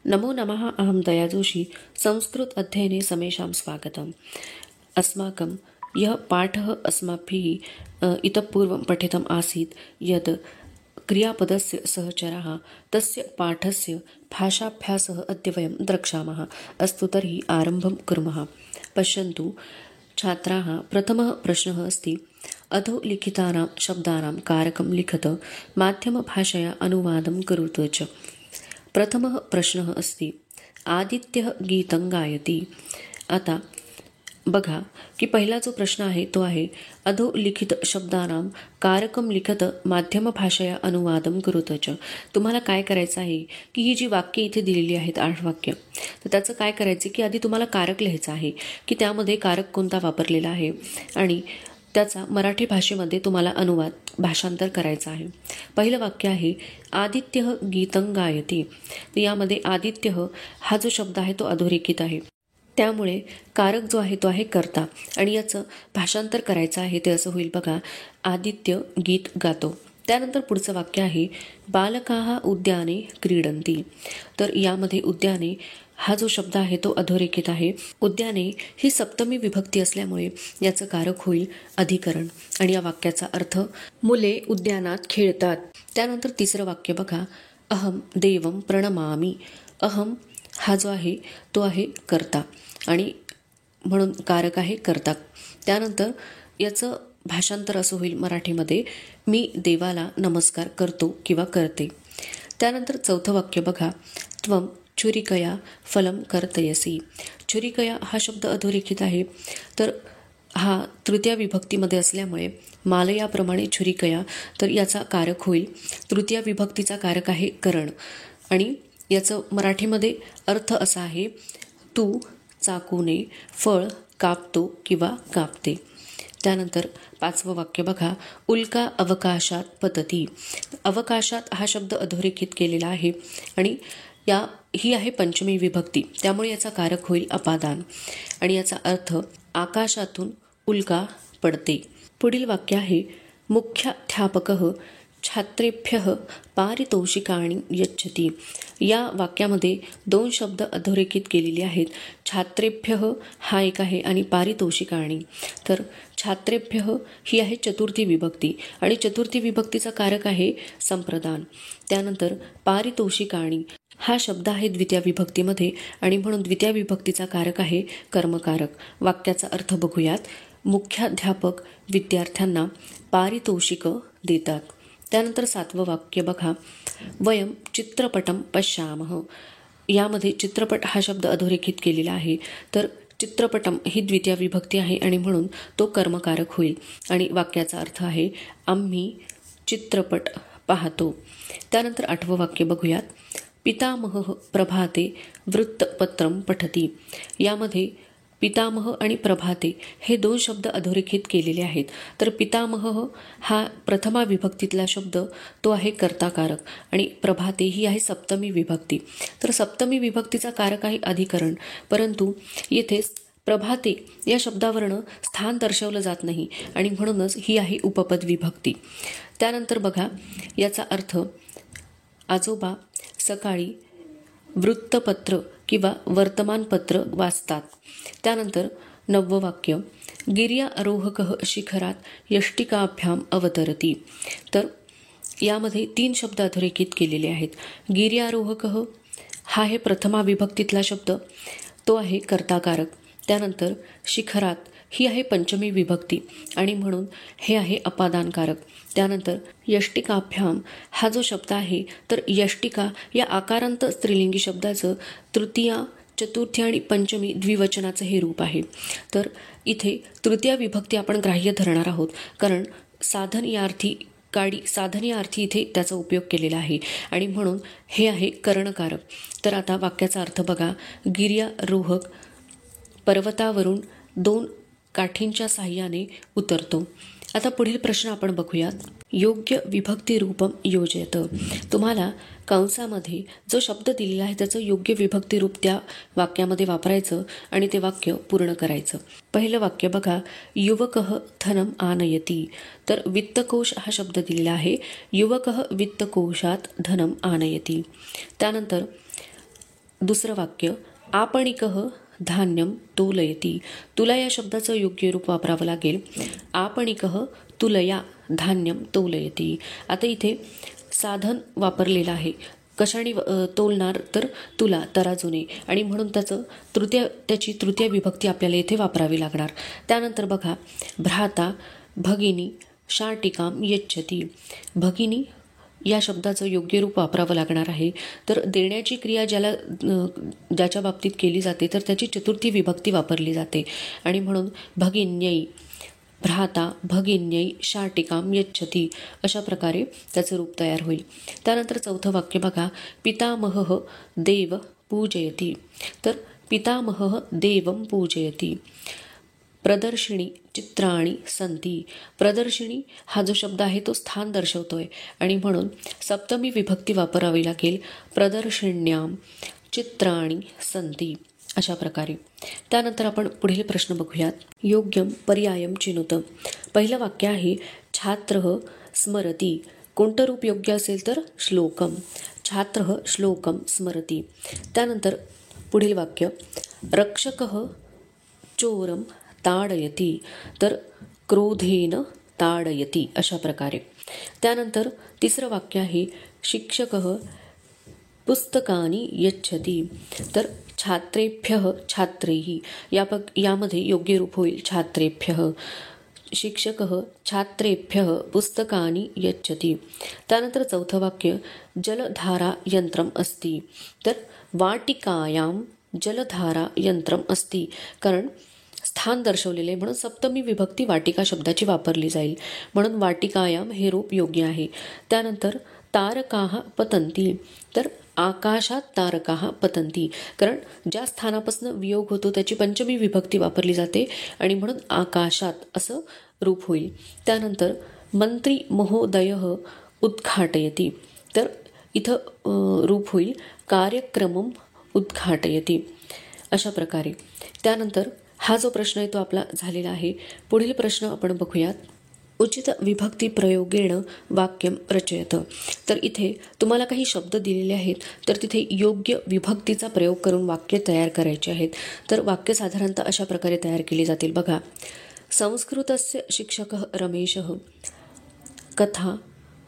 नमो नमः। अहं दया जोशी। संस्कृत अध्ययने समेषां स्वागतम्। अस्माकं यः पाठः अस्माभिः इतः पूर्वं पठितम् आसीत् यत् क्रियापदस्य सहचरः तस्य पाठस्य भाषाभ्यासः अद्य वयं द्रक्ष्यामः। अस्तु, तर्हि आरम्भं कुर्मः। पश्यन्तु छात्राः, प्रथमः प्रश्नः अस्ति अधोलिखितानां शब्दानां कारकं लिखत, माध्यमभाषया अनुवादं करोतु च। प्रथमः प्रश्नः अस्ति आदित्यः गीतं गायति। आता बघा की पहिला जो प्रश्न आहे तो आहे अधोलिखित शब्दानां कारकम लिखत माध्यम भाषया अनुवादम करोत च। तुम्हाला काय करायचं आहे की ही जी वाक्य इथे दिलेली आहेत 8 वाक्य, तर त्याचं काय करायचं की आधी तुम्हाला कारक लिहायचं आहे की त्यामध्ये कारक कोणता वापरलेला आहे आणि त्याचा मराठी भाषेमध्ये तुम्हाला अनुवाद भाषांतर करायचं आहे। पहिलं वाक्य आहे आदित्यः गीतं गायति। तर यामध्ये आदित्यः हा जो शब्द आहे तो अधोरेखित आहे, त्यामुळे कारक जो आहे तो आहे कर्ता आणि याचं भाषांतर करायचं आहे ते असं होईल बघा, आदित्य गीत गातो। त्यानंतर पुढचं वाक्य आहे बालकाः उद्याने क्रीडन्ति। तर यामध्ये उद्याने हा जो शब्द आहे तो अधोरेखित आहे। उद्याने ही सप्तमी विभक्ती असल्यामुळे याचं कारक होईल अधिकरण आणि या वाक्याचा अर्थ मुले उद्यानात खेळतात। त्यानंतर तिसरं वाक्य बघा, अहम देवं प्रणमामि। अहम हा जो आहे तो आहे कर्ता आणि म्हणून कारक आहे कर्ता। त्यानंतर याचं भाषांतर असं होईल मराठीमध्ये, मी देवाला नमस्कार करतो किंवा करते। त्यानंतर चौथं वाक्य बघा, त्वं छुरिकया फलं कर्तयसि। छुरिकया हा शब्द अधोरेखित आहे, तर हा तृतीय विभक्तीमध्ये असल्यामुळे मालयाप्रमाणे छुरिकया, तर याचा कारक होईल तृतीय विभक्तीचा कारक आहे करण आणि याचं मराठीमध्ये अर्थ असा आहे, तू चाकूने फळ कापतो किंवा कापते। त्यानंतर पाचवं वाक्य बघा, उल्का अवकाशात पतती। अवकाशात हा शब्द अधोरेखित केलेला आहे आणि ही आहे पंचमी विभक्ती, त्यामुळे याचा कारक होईल अपादान आणि याचा अर्थ आकाशातून उल्का पडते। पुढील वाक्य आहे मुख्याध्यापकः छात्रेभ्यः पारितोषिकाणि यच्छति। या वाक्यामध्ये 2 शब्द अधोरेखित केलेले आहेत। छात्रेभ्यः हा एक आहे आणि पारितोषिकाणि। तर छात्रेभ्यः ही आहे चतुर्थी विभक्ती आणि चतुर्थी विभक्तीचा कारक आहे संप्रदान। त्यानंतर पारितोषिकाणि हा शब्द आहे द्वितीय विभक्तीमध्ये आणि म्हणून द्वितीय विभक्तीचा कारक आहे कर्मकारक। वाक्याचा अर्थ बघूयात, मुख्याध्यापक विद्यार्थ्यांना पारितोषिक देतात। त्यानंतर 7वं वाक्य बघा, वयं चित्रपटं पश्यामः। यामध्ये चित्रपट हा शब्द अधोरेखित केलेला आहे, तर चित्रपटम ही द्वितीय विभक्ती आहे आणि म्हणून तो कर्मकारक होईल आणि वाक्याचा अर्थ आहे आम्ही चित्रपट पाहतो। त्यानंतर 8वं वाक्य बघूयात, पितामहः प्रभाते वृत्तपत्रं पठति। यामध्ये पितामह आणि प्रभाते हे 2 शब्द अधोरेखित केलेले आहेत, तर पितामह हा प्रथमा विभक्तीतला शब्द तो आहे कर्ताकारक आणि प्रभाते ही आहे सप्तमी विभक्ती। तर सप्तमी विभक्तीचा कारक आहे अधिकरण, परंतु येथे प्रभाते या शब्दावरनं स्थान दर्शवलं जात नाही आणि म्हणूनच ही आहे उपपद विभक्ती। त्यानंतर बघा याचा अर्थ, आजोबा सकाळी वृत्तपत्र किंवा वर्तमानपत्र वाचतात। त्यानंतर 9वं वाक्य, गिर्यारोहकः शिखरात यष्टिकाभ्याम अवतरति। तर यामध्ये 3 शब्द अधोरेखित केलेले आहेत। गिर्यारोहकः हा आहे प्रथमा विभक्तीतला शब्द, तो आहे कर्ताकारक। त्यानंतर शिखरात ही आहे पंचमी विभक्ती आणि म्हणून हे आहे अपादानकारक। त्यानंतर यष्टिकाभ्याम हा जो शब्द आहे, तर यष्टिका या आकारांत स्त्रीलिंगी शब्दाचं तृतीय, चतुर्थी आणि पंचमी द्विवचनाचं हे रूप आहे। तर इथे तृतीय विभक्ती आपण ग्राह्य धरणार आहोत, कारण साधन या अर्थी इथे त्याचा उपयोग केलेला आहे आणि म्हणून हे आहे करणकारक। तर आता वाक्याचा अर्थ बघा, गिर्यारोहक पर्वतावरून 2 काठींच्या साहाय्याने उतरतो। आता पुढील प्रश्न आपण बघूयात, योग्य विभक्ती रूपम योजयत। तुम्हाला कंसामध्ये जो शब्द दिलेला आहे त्याचं योग्य विभक्ती रूप त्या वाक्यामध्ये वापरायचं आणि ते वाक्य पूर्ण करायचं। पहिलं वाक्य बघा, युवकः धनम आनयति। तर वित्तकोश हा शब्द दिलेला आहे, युवकः वित्तकोशात धनम आनयति। त्यानंतर दुसरं वाक्य आपणिकः धान्यम तोलयती. तुला या शब्दाचं योग्य रूप वापरावं लागेल. आपणिकः तुलया धान्यम तोलयती. आता इथे साधन वापरलेलं आहे. कशाने तोलणार तर तुला, तराजूने, आणि म्हणून त्याची तृतीय विभक्ती आपल्याला इथे वापरावी लागणार. त्यानंतर बघा भ्राता भगिनी शाटिकाम यच्छती. भगिनी या शब्दाचं योग्य रूप वापरावं लागणार आहे. तर देण्याची क्रिया ज्याच्या बाबतीत केली जाते तर त्याची चतुर्थी विभक्ती वापरली जाते आणि म्हणून भगिन्यै, भ्राता भगिन्यै शाटिकाम यच्छती अशा प्रकारे त्याचं रूप तयार होईल. त्यानंतर चौथं वाक्य बघा पितामहः देव पूजयती. तर पितामहः देवं पूजयती. प्रदर्शिनी चित्राणी संती. प्रदर्शिनी हा जो शब्द आहे तो स्थान दर्शवतोय आणि म्हणून सप्तमी विभक्ती वापरावी लागेल. प्रदर्शिन्याम चित्राणी संती अशा प्रकारे. त्यानंतर आपण पुढील प्रश्न बघूयात. योग्यम पर्यायम चिनुत. पहिलं वाक्य आहे छात्रः स्मरती. कोणतं रूप योग्य असेल तर श्लोकम. छात्रः श्लोकम स्मरती. त्यानंतर पुढील वाक्य रक्षकः चोरम ताडयती. तर क्रोधेन ताडयती अशा प्रकारे. त्यानंतर तिसरं वाक्य आहे शिक्षकः पुस्तकानि यच्छती. तर छात्रेभ्यः छात्रैः यामध्ये योग्य रूप होईल छात्रेभ्यः. शिक्षकः छात्रेभ्यः पुस्तकानि यच्छती. त्यानंतर चौथं वाक्य जलधारा यंत्रम अस्ति. तर वाटिकायां जलधारा यंत्रम अस्ति. कारण स्थान दर्शवलेले म्हणून सप्तमी विभक्ती वाटिका शब्दाची वापरली जाईल म्हणून वाटिकायाम हे रूप योग्य आहे. त्यानंतर तारकाः पतन्ति. तर आकाशात तारकाः पतन्ति. कारण ज्या स्थानापासून वियोग होतो त्याची पंचमी विभक्ती वापरली जाते आणि म्हणून आकाशात असं रूप होईल. त्यानंतर मंत्री महोदयः उद्घाटयति. तर इथं रूप होईल कार्यक्रमम उद्घाटयति अशा प्रकारे. त्यानंतर हा जो प्रश्न आहे तो आपला झालेला आहे. पुढील प्रश्न आपण बघूयात. उचित विभक्ती प्रयोगेण वाक्यम रचयत. तर इथे तुम्हाला काही शब्द दिलेले आहेत तर तिथे योग्य विभक्तीचा प्रयोग करून वाक्य तयार करायचे आहेत. तर वाक्य साधारणतः अशा प्रकारे तयार केली जातील. बघा संस्कृतस्य शिक्षकः रमेशः कथा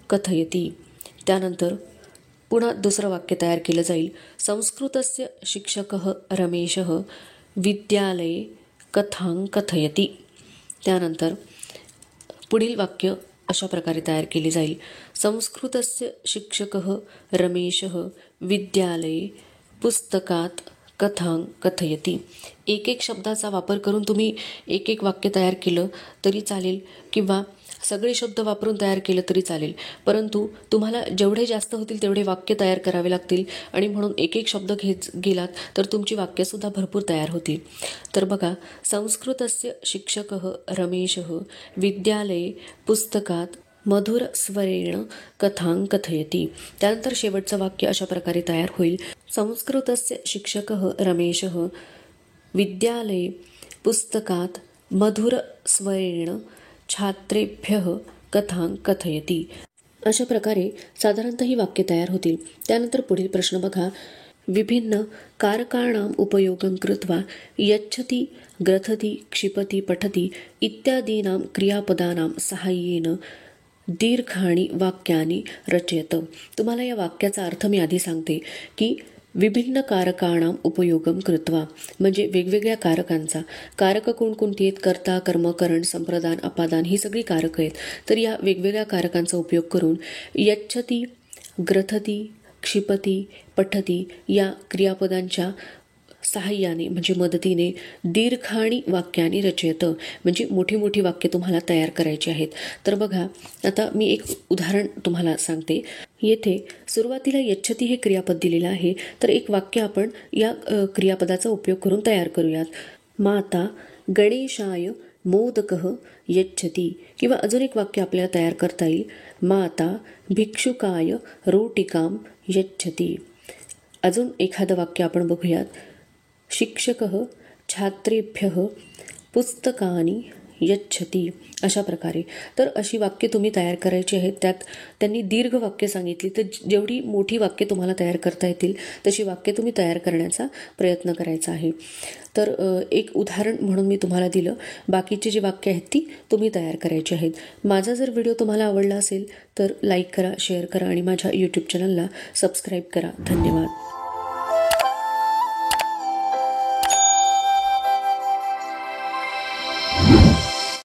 कथयति. त्यानंतर पुन्हा दुसरं वाक्य तयार केलं जाईल. संस्कृतस्य शिक्षकः रमेशः विद्यालये कथां कथयति. त्यानंतर पुढील वाक्य अशा प्रकारे तयार केले जाईल. संस्कृतस्य शिक्षकः रमेशः विद्यालये पुस्तकात कथां कथयति. एक शब्दाचा वापर करून तुम्ही एक वाक्य तयार केलं तरी चालेल किंवा सगळे शब्द वापरून तयार केलं तरी चालेल. परंतु तुम्हाला जेवढे जास्त होतील तेवढे वाक्य तयार करावे लागतील आणि म्हणून एक शब्द घेत गेलात तर तुमची वाक्यसुद्धा भरपूर तयार होतील. तर बघा संस्कृतस्य शिक्षकः रमेशः विद्यालये पुस्तकात मधुर स्वरेण कथां कथयति. त्यानंतर शेवटचं वाक्य अशा प्रकारे तयार होईल. संस्कृतस्य शिक्षकः रमेशः विद्यालये पुस्तकात मधुर स्वरेण छात्रेभ्यः कथां कथयति. अशा प्रकारे साधारणतः ही वाक्य तयार होतील. त्यानंतर पुढील प्रश्न बघा. विभिन्न कारकाणाम उपयोगं कृत्वा यच्छति ग्रथति क्षिपति पठति इत्यादीनां क्रियापदानां सहाय्येन दीर्घाणी वाक्यानि रचयत. तुम्हाला या वाक्याचा अर्थ मी आधी सांगते की विभिन्न कारकाणाम उपयोगम कृत्वा म्हणजे वेगवेगळ्या कारकांचा. कारक कोणकोणती आहेत? कर्ता कर्म करण संप्रदान अपादान ही सगळी कारक आहेत. तर या वेगवेगळ्या कारकांचा उपयोग करून यच्छति ग्रथति क्षिपती पठती या क्रियापदांच्या सहाय्याने म्हणजे मदतीने दीर्घाणी वाक्याने रचयत म्हणजे मोठी मोठी वाक्य तुम्हाला तयार करायची आहेत. तर बघा आता मी एक उदाहरण तुम्हाला सांगते. येथे सुरुवातीला यच्छती हे क्रियापद दिलेलं आहे. तर एक वाक्य आपण या क्रियापदाचा उपयोग करून तयार करूयात. माता गणेशाय मोदकः यच्छती. किंवा अजून एक वाक्य आपल्याला तयार करता येईल. माता भिक्षुकाय रोटिकां यच्छती. अजून एखादं वाक्य आपण बघूयात. शिक्षकः छात्रेभ्यः पुस्तकानि यच्छती, अशा प्रकारे. तर अशी वाक्य तुम्ही तयार करायची आहेत. त्यात त्यांनी दीर्घ वाक्य सांगितली, तर जेवढी मोठी वाक्य तुम्हाला तयार करता येतील तशी वाक्य तुम्ही तयार करण्याचा प्रयत्न करायचा आहे. तर एक उदाहरण म्हणून मी तुम्हाला दिलं. बाकीची जी वाक्य आहेत ती तुम्ही तयार करायची आहेत. माझा जर व्हिडिओ तुम्हाला आवडला असेल तर लाईक करा, शेअर करा आणि माझ्या यूट्यूब चॅनलला सबस्क्राईब करा. धन्यवाद.